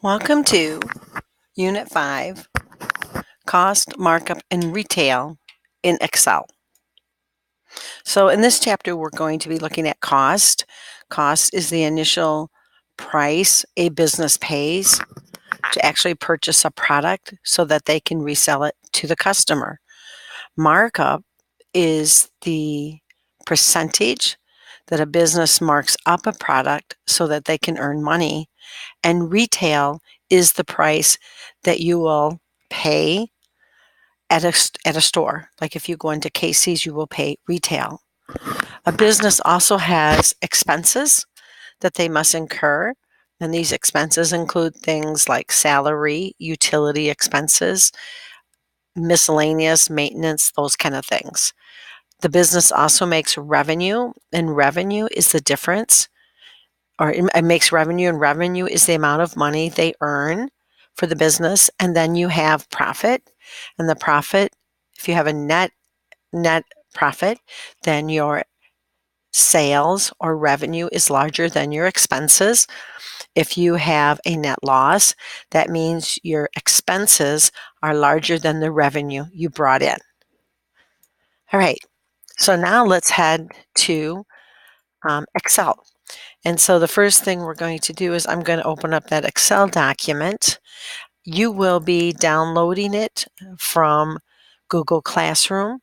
Welcome to Unit 5, Cost, Markup, and Retail in Excel. So in this chapter, we're going to be looking at cost. Cost is the initial price a business pays to actually purchase a product so that they can resell it to the customer. Markup is the percentage that a business marks up a product so that they can earn money. And retail is the price that you will pay at a store. Like if you go into Casey's, you will pay retail. A business also has expenses that they must incur, and these expenses include things like salary, utility expenses, miscellaneous maintenance, those kind of things. The business also makes revenue, and revenue is the difference, or it makes revenue, and revenue is the amount of money they earn for the business. And then you have profit, and the profit, if you have a net profit, then your sales or revenue is larger than your expenses. If you have a net loss, that means your expenses are larger than the revenue you brought in. All right, so now let's head to Excel. And so the first thing we're going to do is I'm going to open up that Excel document. You will be downloading it from Google Classroom.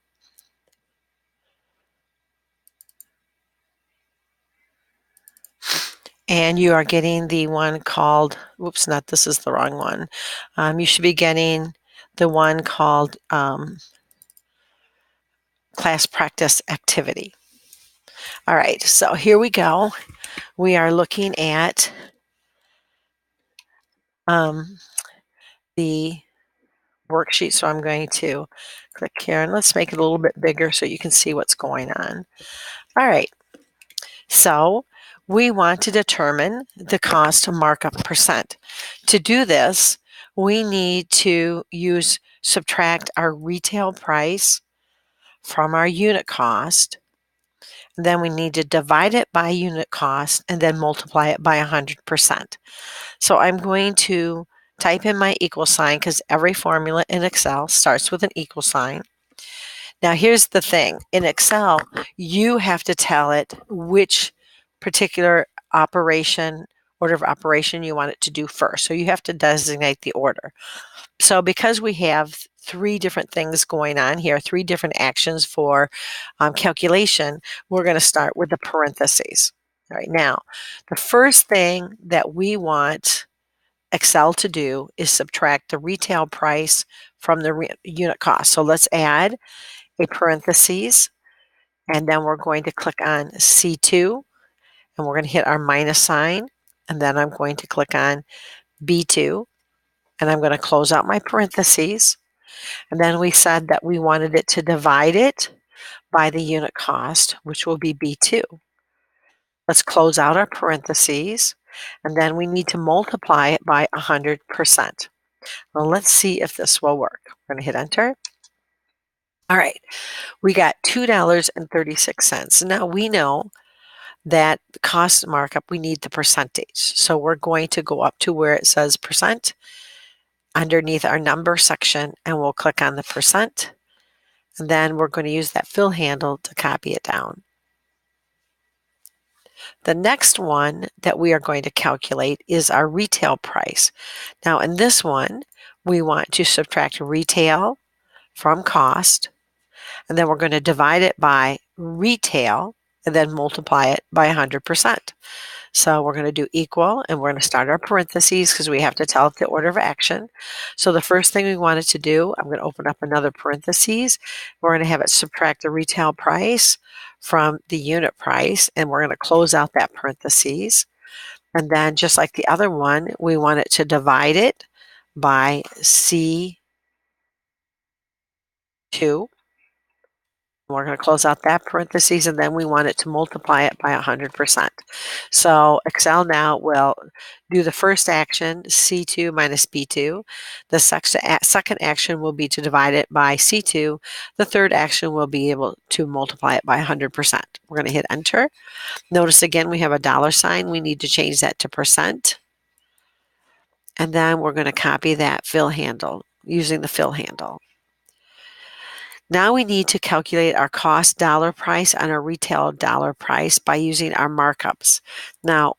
And you are getting the one called, whoops, this is the wrong one. You should be getting the one called Class Practice Activity. All right, so here we go. We are looking at the worksheet. So I'm going to click here and let's make it a little bit bigger so you can see what's going on. All right, so we want to determine the cost markup percent. To do this, we need to subtract our retail price from our unit cost. Then we need to divide it by unit cost and then multiply it by 100%. So I'm going to type in my equal sign because every formula in Excel starts with an equal sign. Now here's the thing. In Excel, you have to tell it which particular order of operation you want it to do first. So you have to designate the order. So because we have three different things going on here, three different actions for calculation, we're going to start with the parentheses. All right, now, the first thing that we want Excel to do is subtract the retail price from the unit cost. So let's add a parentheses, and then we're going to click on C2, and we're going to hit our minus sign, and then I'm going to click on B2, and I'm going to close out my parentheses. And then we said that we wanted it to divide it by the unit cost, which will be B2. Let's close out our parentheses, and then we need to multiply it by 100%. Well, let's see if this will work. We're going to hit enter. All right, we got $2.36. Now we know that the cost markup, we need the percentage. So we're going to go up to where it says percent underneath our number section, and we'll click on the percent. And then we're going to use that fill handle to copy it down. The next one that we are going to calculate is our retail price. Now in this one, we want to subtract retail from cost, and then we're going to divide it by retail and then multiply it by 100%. So we're going to do equal, and we're going to start our parentheses because we have to tell it the order of action. So the first thing we wanted to do, I'm going to open up another parentheses. We're going to have it subtract the retail price from the unit price, and we're going to close out that parentheses. And then just like the other one, we want it to divide it by C2. We're going to close out that parentheses, and then we want it to multiply it by 100%. So Excel now will do the first action, C2 minus B2. The second action will be to divide it by C2. The third action will be able to multiply it by 100%. We're going to hit enter. Notice again we have a dollar sign. We need to change that to percent. And then we're going to copy that fill handle using the fill handle. Now we need to calculate our cost dollar price and our retail dollar price by using our markups. Now,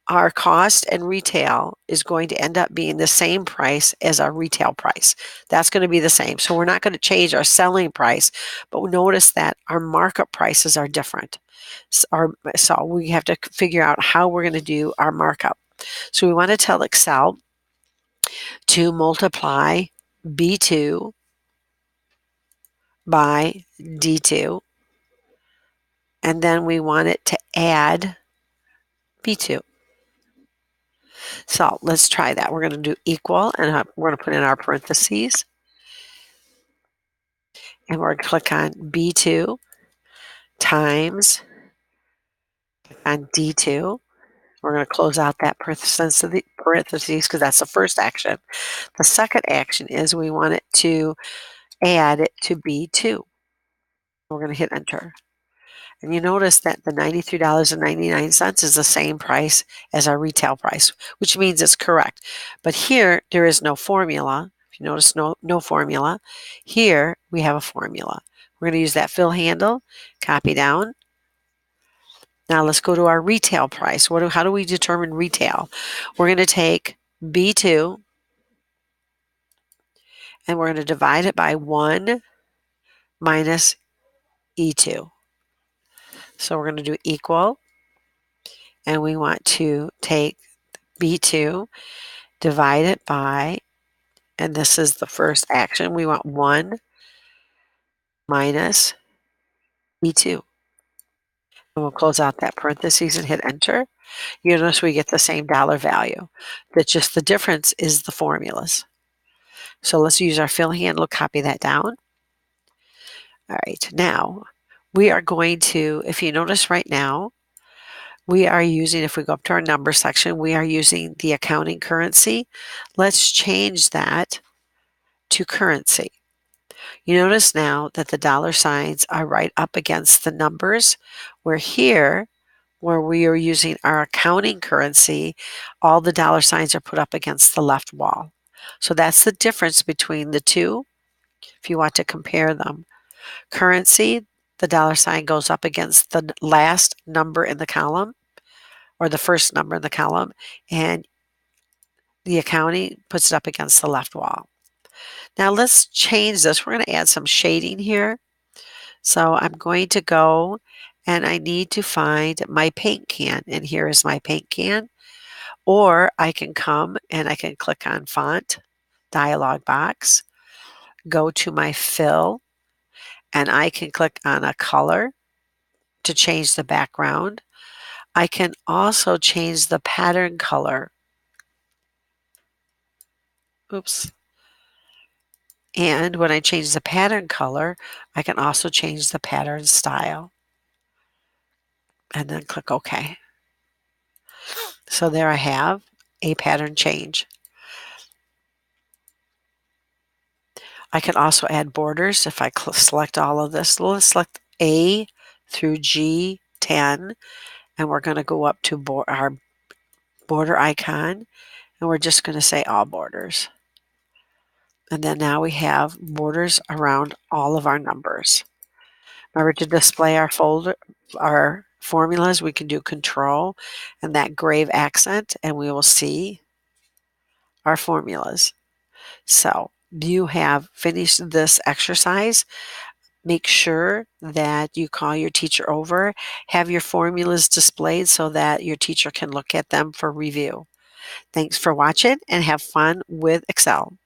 our cost and retail is going to end up being the same price as our retail price. That's going to be the same. So we're not going to change our selling price, but notice that our markup prices are different. So we have to figure out how we're going to do our markup. So we want to tell Excel to multiply B2 by D2, and then we want it to add B2. So let's try that. We're going to do equal, and we're going to put in our parentheses, and we're going to click on B2 times on D2. We're going to close out that parentheses because that's the first action. The second action is we want it to add it to B2. We're going to hit enter. And you notice that the $93.99 is the same price as our retail price, which means it's correct. But here, there is no formula. If you notice no formula, here we have a formula. We're going to use that fill handle, copy down. Now let's go to our retail price. How do we determine retail? We're going to take B2 and we're going to divide it by 1 minus E2. So we're going to do equal, and we want to take B2, divide it by, and this is the first action, we want 1 minus E2. And we'll close out that parentheses and hit enter. You notice we get the same dollar value. That's just the difference is the formulas. So let's use our fill handle, copy that down. All right, now we are going to, if you notice right now, we are using, if we go up to our number section, we are using the accounting currency. Let's change that to currency. You notice now that the dollar signs are right up against the numbers, where here, where we are using our accounting currency, all the dollar signs are put up against the left wall. So that's the difference between the two, if you want to compare them. Currency, the dollar sign goes up against the last number in the column, or the first number in the column, and the accounting puts it up against the left wall. Now let's change this. We're going to add some shading here. So I'm going to go and I need to find my paint can, and here is my paint can. Or I can come and I can click on font, dialog box, go to my fill, and I can click on a color to change the background. I can also change the pattern color. Oops. And when I change the pattern color, I can also change the pattern style. And then click OK. So there I have a pattern change. I can also add borders if I select all of this. Let's select A through G10, and we're going to go up to our border icon, and we're just going to say all borders. And then now we have borders around all of our numbers. Remember, to display our formulas, we can do Control and that grave accent, and we will see our formulas. So you have finished this exercise. Make sure that you call your teacher over, have your formulas displayed so that your teacher can look at them for review. Thanks for watching and have fun with Excel.